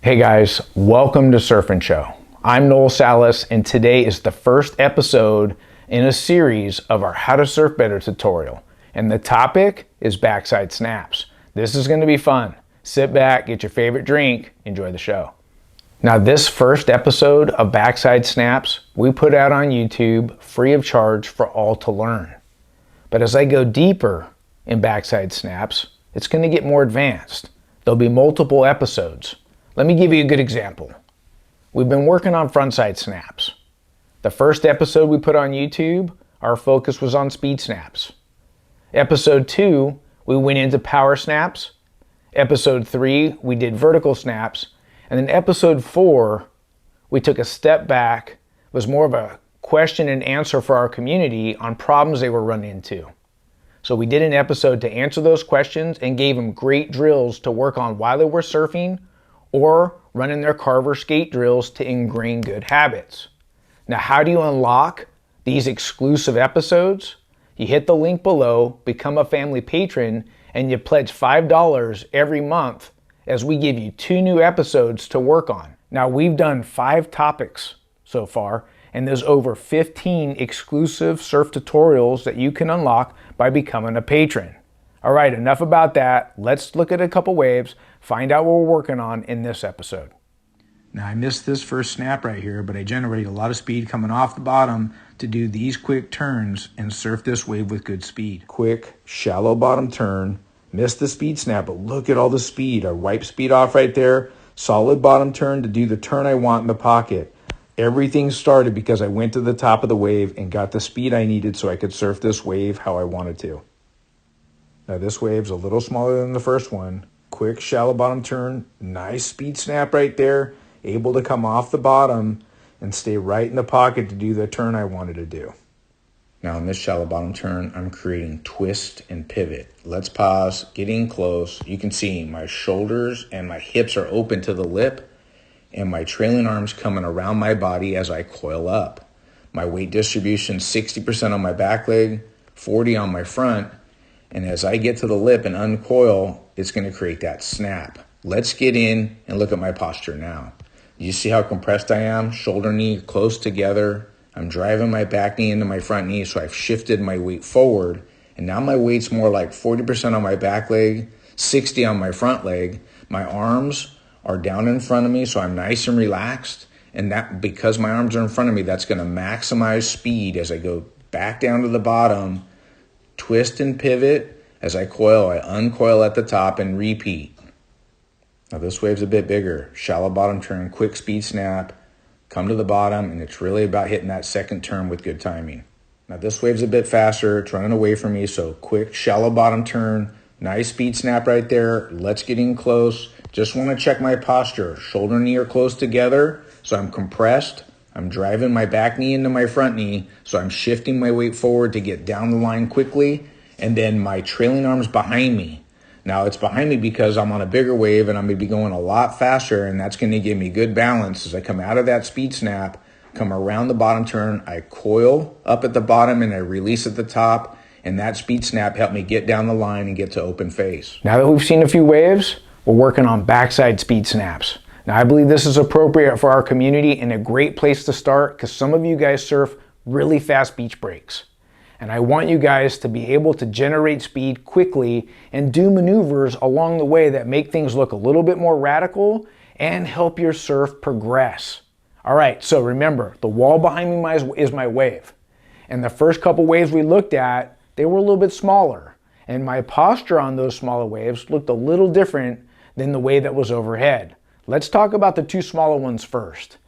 Hey guys, welcome to Surf and Show. I'm Noel Salas, and today is the first episode in a series of our How to Surf Better tutorial. And the topic is backside snaps. This is going to be fun. Sit back, get your favorite drink, enjoy the show. Now, this first episode of backside snaps we put out on YouTube free of charge for all to learn. But as I go deeper in backside snaps, it's going to get more advanced. There'll be multiple episodes. Let me give you a good example. We've been working on frontside snaps. The first episode we put on YouTube, our focus was on speed snaps. Episode 2, we went into power snaps. Episode 3, we did vertical snaps. And then episode 4, we took a step back. It was more of a question and answer for our community on problems they were running into. So we did an episode to answer those questions and gave them great drills to work on while they were surfing or running their carver skate drills to ingrain good habits. Now, how do you unlock these exclusive episodes? You hit the link below, become a family patron, and you pledge $5 every month as we give you 2 new episodes to work on. Now, we've done 5 topics so far, and there's over 15 exclusive surf tutorials that you can unlock by becoming a patron. All right, enough about that. Let's look at a couple waves, find out what we're working on in this episode. Now, I missed this first snap right here, but I generated a lot of speed coming off the bottom to do these quick turns and surf this wave with good speed. Quick, shallow bottom turn, missed the speed snap, but look at all the speed. I wiped speed off right there, solid bottom turn to do the turn I want in the pocket. Everything started because I went to the top of the wave and got the speed I needed so I could surf this wave how I wanted to. Now this wave's a little smaller than the first one. Quick, shallow bottom turn, nice speed snap right there. Able to come off the bottom and stay right in the pocket to do the turn I wanted to do. Now in this shallow bottom turn, I'm creating twist and pivot. Let's pause, getting close. You can see my shoulders and my hips are open to the lip and my trailing arms coming around my body as I coil up. My weight distribution, 60% on my back leg, 40 on my front. And as I get to the lip and uncoil, it's going to create that snap. Let's get in and look at my posture now. You see how compressed I am? Shoulder, knee close together. I'm driving my back knee into my front knee, so I've shifted my weight forward. And now my weight's more like 40% on my back leg, 60 on my front leg. My arms are down in front of me, so I'm nice and relaxed. And that, because my arms are in front of me, that's going to maximize speed as I go back down to the bottom, twist and pivot. As I coil, I uncoil at the top and repeat. Now this wave's a bit bigger. Shallow bottom turn, quick speed snap, come to the bottom, and it's really about hitting that second turn with good timing. Now this wave's a bit faster. It's running away from me, so quick, shallow bottom turn, nice speed snap right there. Let's get in close. Just want to check my posture. Shoulder, knee are close together, so I'm compressed. I'm driving my back knee into my front knee, so I'm shifting my weight forward to get down the line quickly, and then my trailing arms behind me. Now it's behind me because I'm on a bigger wave and I'm going to be going a lot faster, and that's going to give me good balance as I come out of that speed snap, come around the bottom turn, I coil up at the bottom and I release at the top, and that speed snap helped me get down the line and get to open face. Now that we've seen a few waves, we're working on backside speed snaps. Now, I believe this is appropriate for our community and a great place to start because some of you guys surf really fast beach breaks. And I want you guys to be able to generate speed quickly and do maneuvers along the way that make things look a little bit more radical and help your surf progress. All right, so remember, the wall behind me is my wave. And the first couple waves we looked at, they were a little bit smaller. And my posture on those smaller waves looked a little different than the wave that was overhead. Let's talk about the 2 smaller ones first.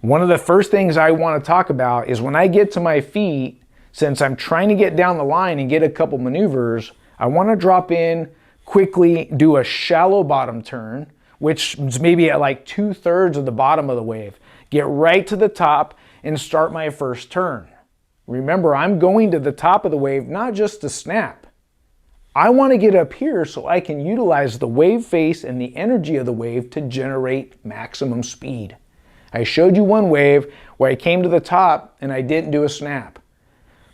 One of the first things I want to talk about is when I get to my feet, since I'm trying to get down the line and get a couple maneuvers, I want to drop in quickly, do a shallow bottom turn, which is maybe at like 2/3 of the bottom of the wave. Get right to the top and start my first turn. Remember, I'm going to the top of the wave, not just to snap. I want to get up here so I can utilize the wave face and the energy of the wave to generate maximum speed. I showed you one wave where I came to the top and I didn't do a snap.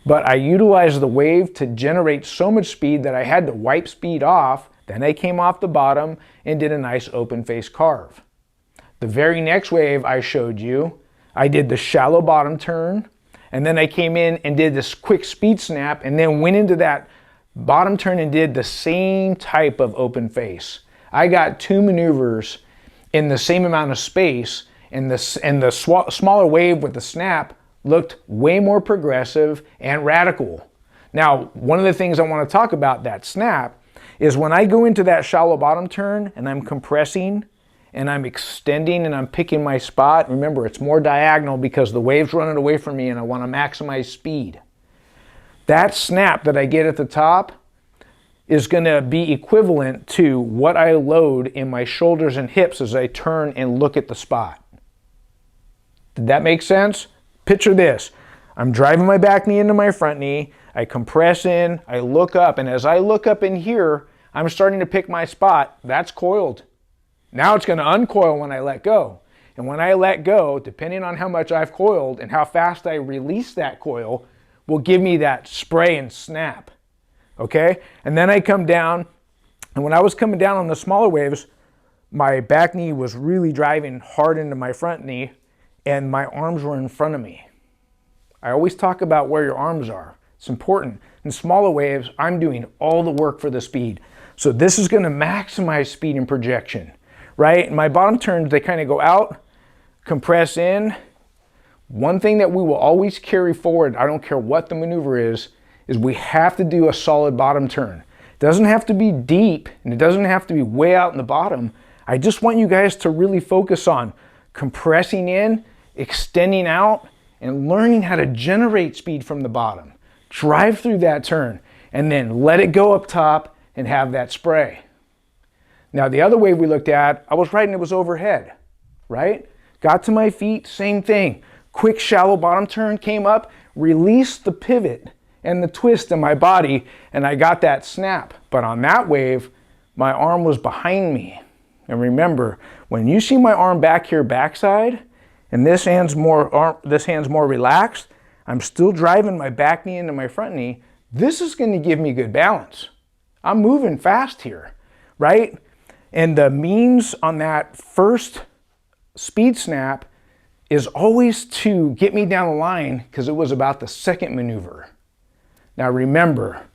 But I utilized the wave to generate so much speed that I had to wipe speed off. Then I came off the bottom and did a nice open face carve. The very next wave I showed you, I did the shallow bottom turn, and then I came in and did this quick speed snap, and then went into that bottom turn and did the same type of open face. I got 2 maneuvers in the same amount of space, and the smaller wave with the snap looked way more progressive and radical. Now, one of the things I want to talk about that snap is when I go into that shallow bottom turn and I'm compressing and I'm extending and I'm picking my spot, remember it's more diagonal because the wave's running away from me and I want to maximize speed. That snap that I get at the top is going to be equivalent to what I load in my shoulders and hips as I turn and look at the spot. Did that make sense? Picture this. I'm driving my back knee into my front knee, I compress in, I look up, and as I look up in here, I'm starting to pick my spot. That's coiled. Now it's going to uncoil when I let go. And when I let go, depending on how much I've coiled and how fast I release that coil, will give me that spray and snap. Okay? And then I come down, and when I was coming down on the smaller waves, my back knee was really driving hard into my front knee, and my arms were in front of me. I always talk about where your arms are. It's important. In smaller waves, I'm doing all the work for the speed. So this is going to maximize speed and projection, right? And my bottom turns, they kind of go out, compress in. One thing that we will always carry forward, I don't care what the maneuver is we have to do a solid bottom turn. It doesn't have to be deep, and it doesn't have to be way out in the bottom. I just want you guys to really focus on compressing in, extending out, and learning how to generate speed from the bottom. Drive through that turn, and then let it go up top and have that spray. Now, the other wave we looked at, I was riding, it was overhead, right? Got to my feet, same thing. Quick shallow bottom turn, came up, released the pivot and the twist in my body, and I got that snap. But on that wave, my arm was behind me. And remember, when you see my arm back here backside, and this hand's more relaxed, I'm still driving my back knee into my front knee, this is going to give me good balance. I'm moving fast here, right? And the means on that first speed snap is always to get me down the line because it was about the second maneuver. Now remember,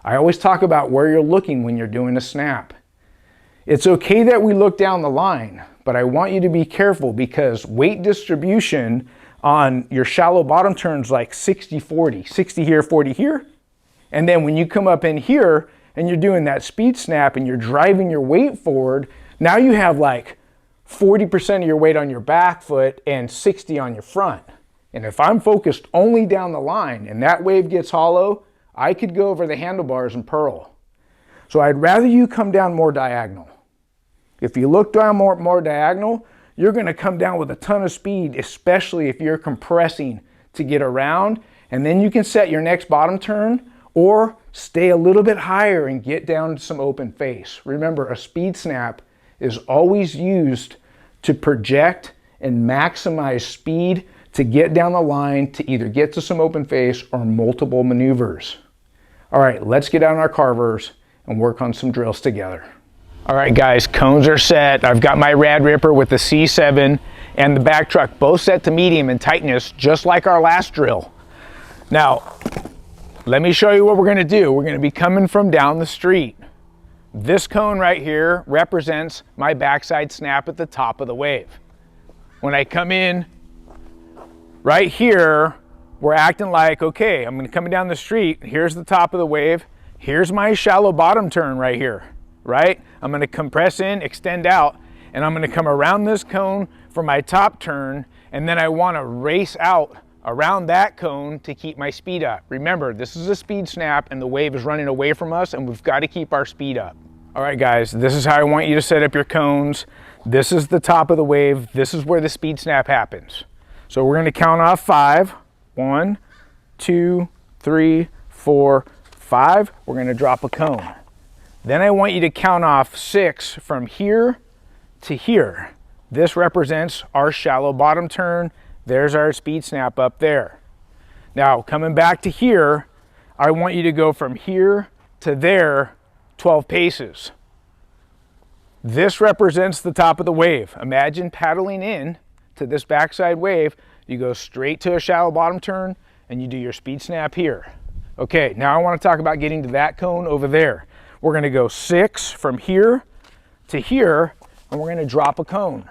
I always talk about where you're looking when you're doing a snap. It's okay that we look down the line, but I want you to be careful because weight distribution on your shallow bottom turns like 60-40, 60 here, 40 here. And then when you come up in here and you're doing that speed snap and you're driving your weight forward, now you have like 40% of your weight on your back foot and 60 on your front. And if I'm focused only down the line and that wave gets hollow, I could go over the handlebars and pearl. So I'd rather you come down more diagonal. If you look down more diagonal, you're going to come down with a ton of speed, especially if you're compressing to get around, and then you can set your next bottom turn or stay a little bit higher and get down to some open face. Remember, a speed snap is always used to project and maximize speed to get down the line to either get to some open face or multiple maneuvers. All right, let's get out on our carvers and work on some drills together. All right guys, cones are set. I've got my Rad Ripper with the C7 and the back truck both set to medium in tightness, just like our last drill. Now, let me show you what we're gonna do. We're gonna be coming from down the street. This cone right here represents my backside snap at the top of the wave. When I come in right here, we're acting like, okay, I'm gonna come down the street. Here's the top of the wave. Here's my shallow bottom turn right here, right? I'm gonna compress in, extend out, and I'm gonna come around this cone for my top turn, and then I wanna race out around that cone to keep my speed up. Remember, this is a speed snap and the wave is running away from us and we've gotta keep our speed up. All right guys, this is how I want you to set up your cones. This is the top of the wave. This is where the speed snap happens. So we're gonna count off 5. 1, 2, 3, 4, 5. We're gonna drop a cone. Then I want you to count off 6 from here to here. This represents our shallow bottom turn. There's our speed snap up there. Now, coming back to here, I want you to go from here to there 12 paces. This represents the top of the wave. Imagine paddling in to this backside wave. You go straight to a shallow bottom turn and you do your speed snap here. Okay, now I want to talk about getting to that cone over there. We're going to go 6 from here to here, and we're going to drop a cone,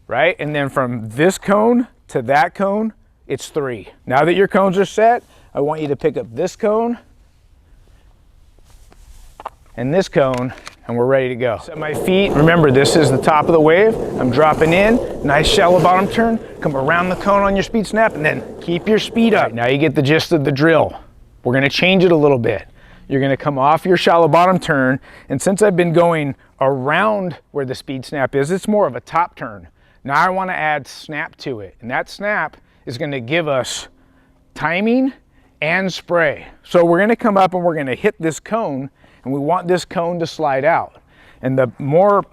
right? And then from this cone to that cone, it's 3. Now that your cones are set, I want you to pick up this cone and this cone, and we're ready to go. Set my feet. Remember, this is the top of the wave. I'm dropping in, nice shallow bottom turn, come around the cone on your speed snap, and then keep your speed up. Right, now you get the gist of the drill. We're gonna change it a little bit. You're gonna come off your shallow bottom turn, and since I've been going around where the speed snap is, it's more of a top turn. Now I wanna add snap to it, and that snap is gonna give us timing and spray. So we're gonna come up and we're gonna hit this cone, and we want this cone to slide out. And the more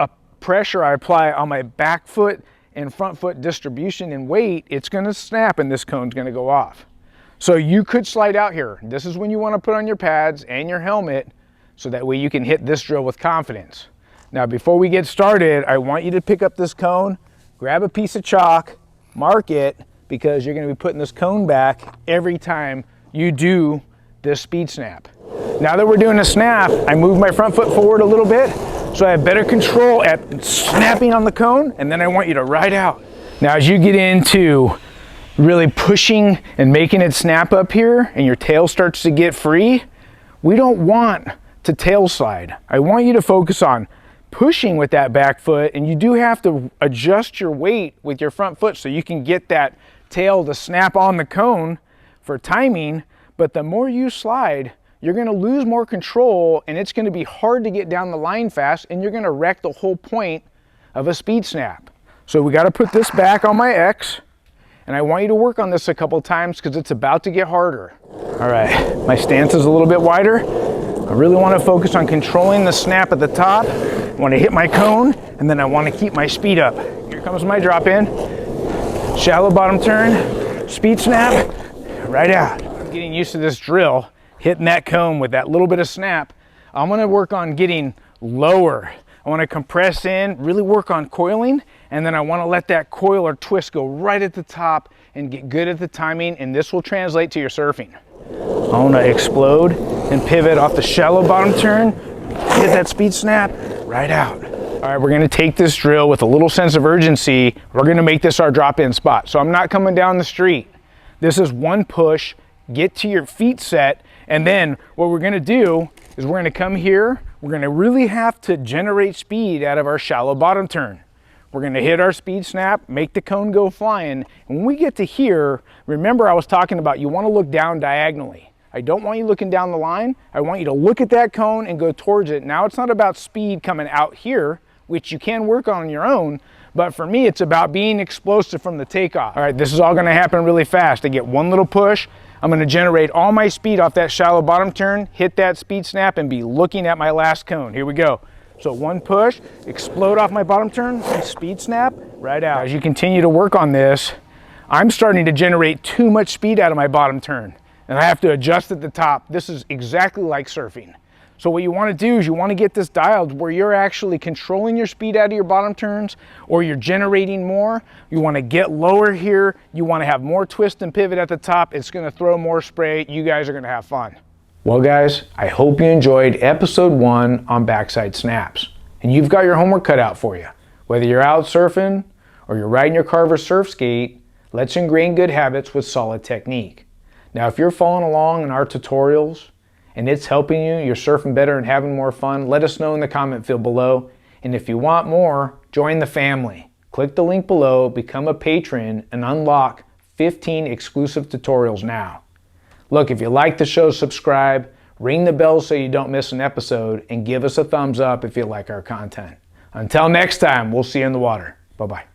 pressure I apply on my back foot and front foot distribution and weight, it's gonna snap and this cone's gonna go off. So you could slide out here. This is when you wanna put on your pads and your helmet so that way you can hit this drill with confidence. Now before we get started, I want you to pick up this cone, grab a piece of chalk, mark it, because you're gonna be putting this cone back every time you do this speed snap. Now that we're doing a snap, I move my front foot forward a little bit so I have better control at snapping on the cone, and then I want you to ride out. Now as you get into really pushing and making it snap up here and your tail starts to get free, we don't want to tail slide. I want you to focus on pushing with that back foot, and you do have to adjust your weight with your front foot so you can get that tail to snap on the cone for timing, but the more you slide, you're gonna lose more control and it's gonna be hard to get down the line fast and you're gonna wreck the whole point of a speed snap. So we gotta put this back on my X, and I want you to work on this a couple times because it's about to get harder. All right, my stance is a little bit wider. I really wanna focus on controlling the snap at the top. I wanna hit my cone, and then I wanna keep my speed up. Here comes my drop in. Shallow bottom turn, speed snap, right out. I'm getting used to this drill, hitting that cone with that little bit of snap. I'm gonna work on getting lower. I wanna compress in, really work on coiling, and then I wanna let that coil or twist go right at the top and get good at the timing, and this will translate to your surfing. I wanna explode and pivot off the shallow bottom turn, hit that speed snap, right out. All right, we're gonna take this drill with a little sense of urgency. We're gonna make this our drop-in spot. So I'm not coming down the street. This is one push, get to your feet set, and then what we're gonna do is we're gonna come here, we're gonna really have to generate speed out of our shallow bottom turn. We're gonna hit our speed snap, make the cone go flying, and when we get to here, remember I was talking about you wanna look down diagonally. I don't want you looking down the line, I want you to look at that cone and go towards it. Now it's not about speed coming out here, which you can work on your own, but for me it's about being explosive from the takeoff. All right, this is all gonna happen really fast. I get one little push, I'm gonna generate all my speed off that shallow bottom turn, hit that speed snap, and be looking at my last cone. Here we go. So one push, explode off my bottom turn, speed snap, right out. As you continue to work on this, I'm starting to generate too much speed out of my bottom turn, and I have to adjust at the top. This is exactly like surfing. So what you wanna do is you wanna get this dialed where you're actually controlling your speed out of your bottom turns, or you're generating more. You wanna get lower here. You wanna have more twist and pivot at the top. It's gonna throw more spray. You guys are gonna have fun. Well guys, I hope you enjoyed episode 1 on backside snaps. And you've got your homework cut out for you. Whether you're out surfing or you're riding your Carver surf skate, let's ingrain good habits with solid technique. Now if you're following along in our tutorials, and it's helping you, you're surfing better and having more fun, let us know in the comment field below. And if you want more, join the family. Click the link below, become a patron, and unlock 15 exclusive tutorials now. Look, if you like the show, subscribe, ring the bell so you don't miss an episode, and give us a thumbs up if you like our content. Until next time, we'll see you in the water. Bye-bye.